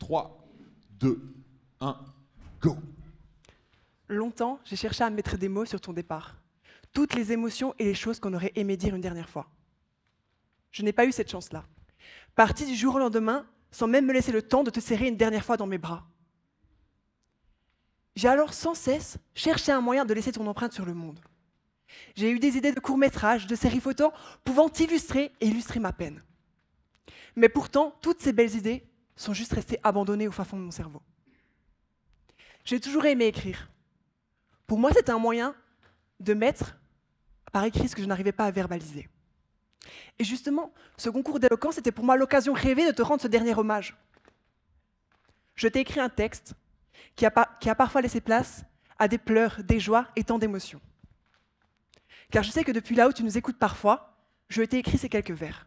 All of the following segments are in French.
3, 2, 1, go. Longtemps, j'ai cherché à mettre des mots sur ton départ. Toutes les émotions et les choses qu'on aurait aimé dire une dernière fois. Je n'ai pas eu cette chance-là. Partie du jour au lendemain, sans même me laisser le temps de te serrer une dernière fois dans mes bras. J'ai alors sans cesse cherché un moyen de laisser ton empreinte sur le monde. J'ai eu des idées de courts-métrages, de séries photos, pouvant t'illustrer et illustrer ma peine. Mais pourtant, toutes ces belles idées sont juste restées abandonnées au fin fond de mon cerveau. J'ai toujours aimé écrire. Pour moi, c'était un moyen de mettre par écrit ce que je n'arrivais pas à verbaliser. Et justement, ce concours d'éloquence était pour moi l'occasion rêvée de te rendre ce dernier hommage. Je t'ai écrit un texte qui a parfois laissé place à des pleurs, des joies et tant d'émotions. Car je sais que depuis là où tu nous écoutes parfois, je t'ai écrit ces quelques vers.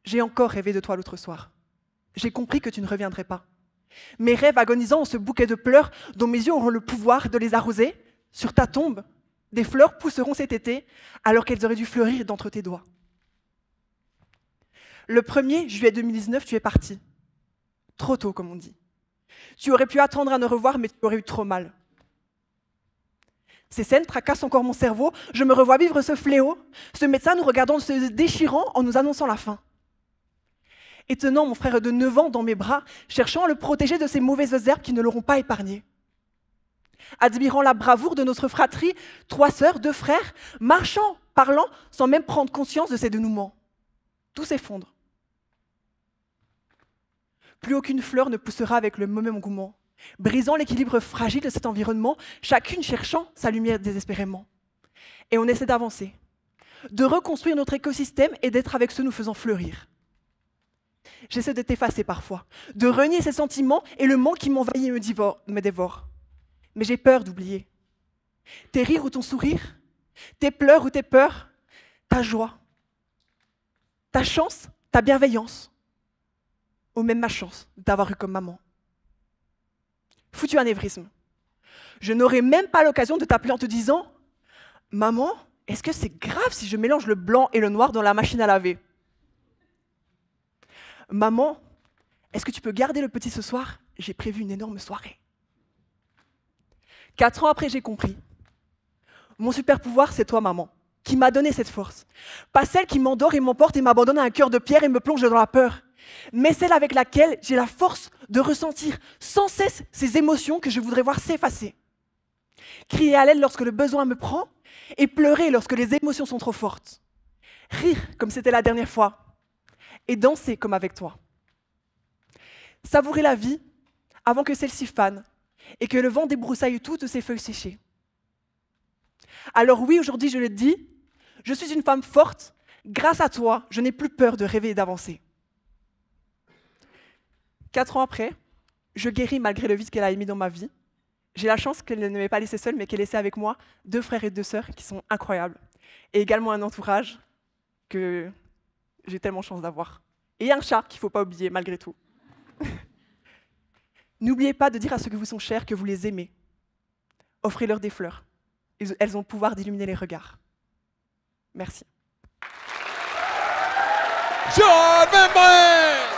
J'ai encore rêvé de toi l'autre soir. J'ai compris que tu ne reviendrais pas. Mes rêves agonisants ont ce bouquet de pleurs dont mes yeux auront le pouvoir de les arroser. Sur ta tombe, des fleurs pousseront cet été alors qu'elles auraient dû fleurir d'entre tes doigts. Le 1er juillet 2019, tu es parti. Trop tôt, comme on dit. Tu aurais pu attendre à nous revoir, mais tu aurais eu trop mal. Ces scènes tracassent encore mon cerveau. Je me revois vivre ce fléau, ce médecin nous regardant se déchirant en nous annonçant la fin. Et tenant mon frère de 9 ans dans mes bras, cherchant à le protéger de ces mauvaises herbes qui ne l'auront pas épargné. Admirant la bravoure de notre fratrie, 3 sœurs, 2 frères, marchant, parlant, sans même prendre conscience de ces dénouements. Tout s'effondre. Plus aucune fleur ne poussera avec le même engouement, brisant l'équilibre fragile de cet environnement, chacune cherchant sa lumière désespérément. Et on essaie d'avancer, de reconstruire notre écosystème et d'être avec ceux nous faisant fleurir. J'essaie de t'effacer parfois, de renier ces sentiments et le manque qui m'envahit et me dévore. Mais j'ai peur d'oublier. Tes rires ou ton sourire, tes pleurs ou tes peurs, ta joie, ta chance, ta bienveillance, ou même ma chance de t'avoir eu comme maman. Foutu anévrisme. Je n'aurai même pas l'occasion de t'appeler en te disant « Maman, est-ce que c'est grave si je mélange le blanc et le noir dans la machine à laver ?» Maman, est-ce que tu peux garder le petit ce soir? J'ai prévu une énorme soirée. 4 ans après, j'ai compris. Mon super pouvoir, c'est toi, maman, qui m'a donné cette force. Pas celle qui m'endort et m'emporte et m'abandonne à un cœur de pierre et me plonge dans la peur, mais celle avec laquelle j'ai la force de ressentir sans cesse ces émotions que je voudrais voir s'effacer. Crier à l'aide lorsque le besoin me prend et pleurer lorsque les émotions sont trop fortes. Rire comme c'était la dernière fois et danser comme avec toi. Savourer la vie avant que celle-ci fane et que le vent débroussaille toutes ses feuilles séchées. Alors oui, aujourd'hui je le dis, je suis une femme forte. Grâce à toi, je n'ai plus peur de rêver et d'avancer. 4 ans après, je guéris malgré le vide qu'elle a émis dans ma vie. J'ai la chance qu'elle ne m'ait pas laissée seule, mais qu'elle ait laissé avec moi 2 frères et 2 sœurs qui sont incroyables. Et également un entourage que j'ai tellement chance d'avoir. Et un chat qu'il ne faut pas oublier malgré tout. N'oubliez pas de dire à ceux qui vous sont chers que vous les aimez. Offrez-leur des fleurs. Elles ont le pouvoir d'illuminer les regards. Merci. John Van Brent!